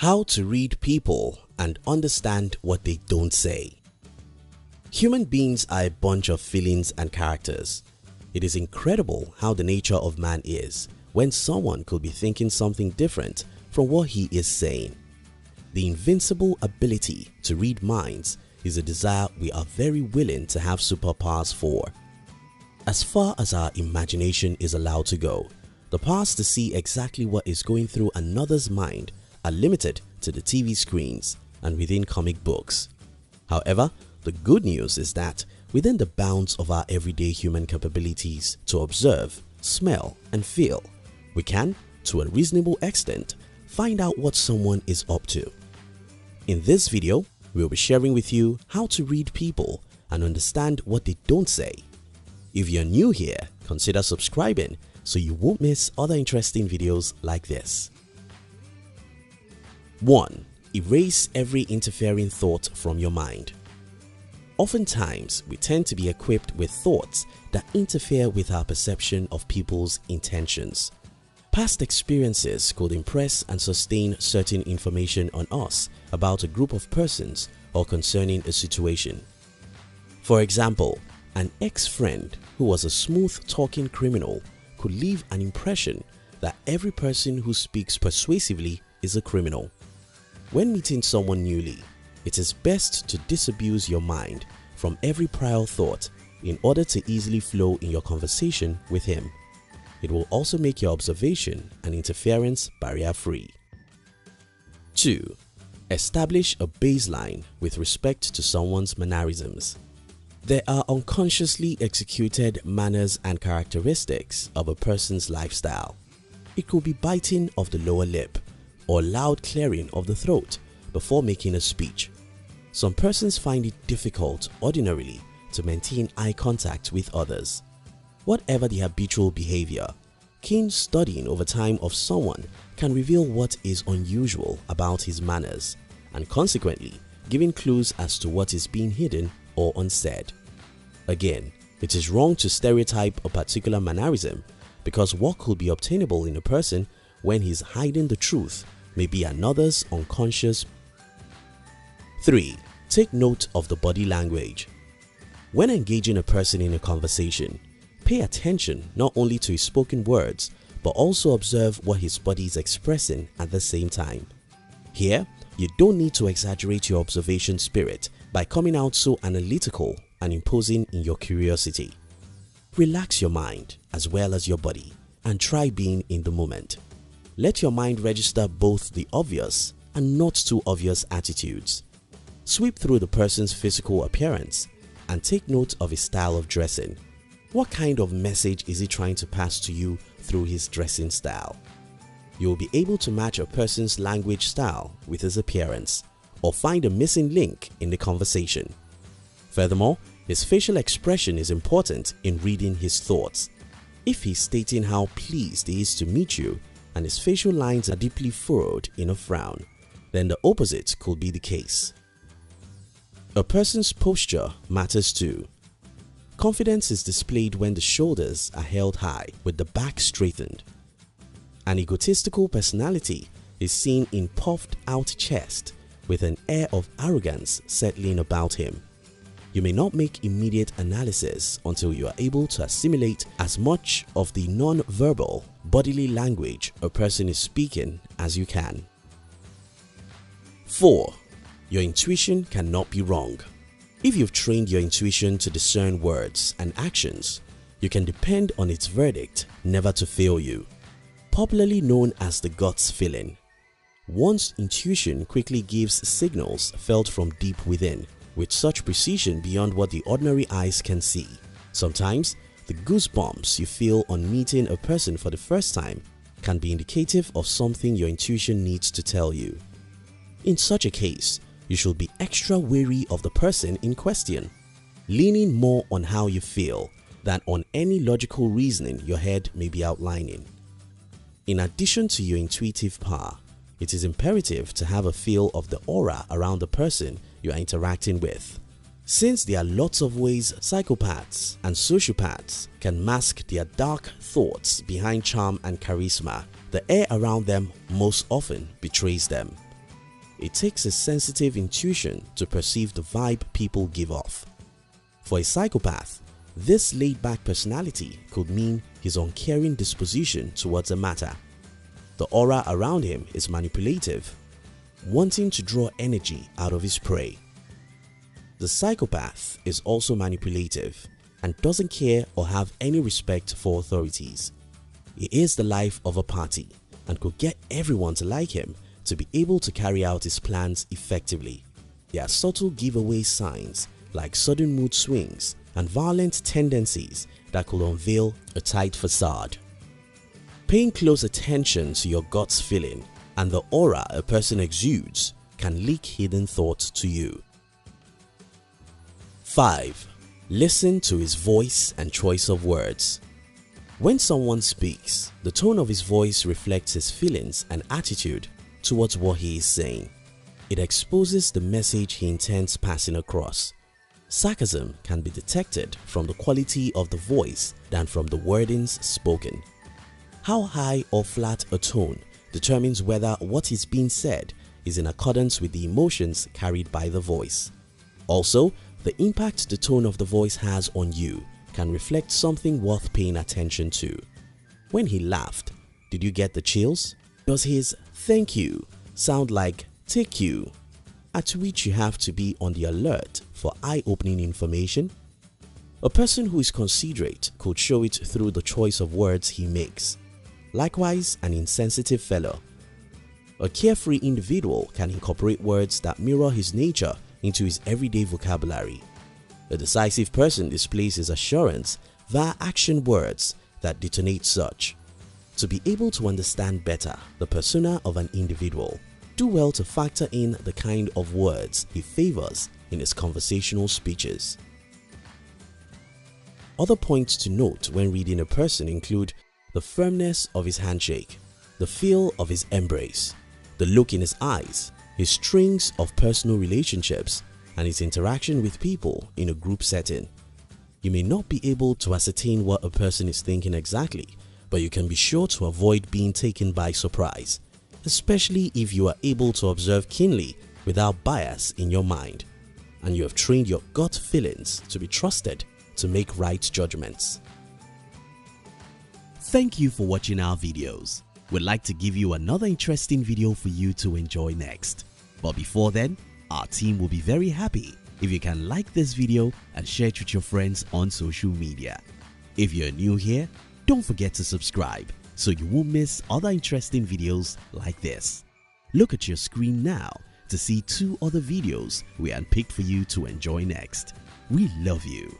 How to read people and understand what they don't say. Human beings are a bunch of feelings and characters. It is incredible how the nature of man is when someone could be thinking something different from what he is saying. The invincible ability to read minds is a desire we are very willing to have superpowers for. As far as our imagination is allowed to go, the powers to see exactly what is going through another's mind are limited to the TV screens and within comic books. However, the good news is that within the bounds of our everyday human capabilities to observe, smell and feel, we can, to a reasonable extent, find out what someone is up to. In this video, we'll be sharing with you how to read people and understand what they don't say. If you're new here, consider subscribing so you won't miss other interesting videos like this. 1. Erase every interfering thought from your mind. Oftentimes, we tend to be equipped with thoughts that interfere with our perception of people's intentions. Past experiences could impress and sustain certain information on us about a group of persons or concerning a situation. For example, an ex-friend who was a smooth-talking criminal could leave an impression that every person who speaks persuasively is a criminal. When meeting someone newly, it is best to disabuse your mind from every prior thought in order to easily flow in your conversation with him. It will also make your observation and interference barrier-free. 2. Establish a baseline with respect to someone's mannerisms. There are unconsciously executed manners and characteristics of a person's lifestyle. It could be biting of the lower lip or loud clearing of the throat before making a speech. Some persons find it difficult ordinarily to maintain eye contact with others. Whatever the habitual behavior, keen studying over time of someone can reveal what is unusual about his manners and consequently giving clues as to what is being hidden or unsaid. Again, it is wrong to stereotype a particular mannerism because what could be obtainable in a person when he is hiding the truth may be another's unconscious. 3. Take note of the body language. When engaging a person in a conversation, pay attention not only to his spoken words but also observe what his body is expressing at the same time. Here, you don't need to exaggerate your observation spirit by coming out so analytical and imposing in your curiosity. Relax your mind as well as your body and try being in the moment. Let your mind register both the obvious and not too obvious attitudes. Sweep through the person's physical appearance and take note of his style of dressing. What kind of message is he trying to pass to you through his dressing style? You will be able to match a person's language style with his appearance or find a missing link in the conversation. Furthermore, his facial expression is important in reading his thoughts. If he's stating how pleased he is to meet you and his facial lines are deeply furrowed in a frown, then the opposite could be the case. A person's posture matters too. Confidence is displayed when the shoulders are held high with the back straightened. An egotistical personality is seen in puffed out chest with an air of arrogance settling about him. You may not make immediate analysis until you are able to assimilate as much of the non-verbal bodily language a person is speaking as you can. 4. Your intuition cannot be wrong. If you've trained your intuition to discern words and actions, you can depend on its verdict never to fail you. Popularly known as the guts feeling, one's intuition quickly gives signals felt from deep within with such precision beyond what the ordinary eyes can see. Sometimes, the goosebumps you feel on meeting a person for the first time can be indicative of something your intuition needs to tell you. In such a case, you should be extra wary of the person in question, leaning more on how you feel than on any logical reasoning your head may be outlining. In addition to your intuitive power, it is imperative to have a feel of the aura around the person you are interacting with. Since there are lots of ways psychopaths and sociopaths can mask their dark thoughts behind charm and charisma, the air around them most often betrays them. It takes a sensitive intuition to perceive the vibe people give off. For a psychopath, this laid-back personality could mean his uncaring disposition towards a matter. The aura around him is manipulative, wanting to draw energy out of his prey. The psychopath is also manipulative and doesn't care or have any respect for authorities. He is the life of a party and could get everyone to like him to be able to carry out his plans effectively. There are subtle giveaway signs like sudden mood swings and violent tendencies that could unveil a tight facade. Paying close attention to your gut's feeling and the aura a person exudes can leak hidden thoughts to you. 5. Listen to his voice and choice of words. When someone speaks, the tone of his voice reflects his feelings and attitude towards what he is saying. It exposes the message he intends passing across. Sarcasm can be detected from the quality of the voice than from the wordings spoken. How high or flat a tone determines whether what is being said is in accordance with the emotions carried by the voice. Also, the impact the tone of the voice has on you can reflect something worth paying attention to. When he laughed, did you get the chills? Does his "thank you" sound like "take you"? At which you have to be on the alert for eye-opening information. A person who is considerate could show it through the choice of words he makes. Likewise, an insensitive fellow. A carefree individual can incorporate words that mirror his nature into his everyday vocabulary. A decisive person displays his assurance via action words that detonate such. To be able to understand better the persona of an individual, do well to factor in the kind of words he favors in his conversational speeches. Other points to note when reading a person include the firmness of his handshake, the feel of his embrace, the look in his eyes, his strings of personal relationships, and his interaction with people in a group setting. You may not be able to ascertain what a person is thinking exactly, but you can be sure to avoid being taken by surprise, especially if you are able to observe keenly without bias in your mind, and you have trained your gut feelings to be trusted to make right judgments. Thank you for watching our videos. We'd like to give you another interesting video for you to enjoy next. But before then, our team will be very happy if you can like this video and share it with your friends on social media. If you're new here, don't forget to subscribe so you won't miss other interesting videos like this. Look at your screen now to see 2 other videos we handpicked for you to enjoy next. We love you.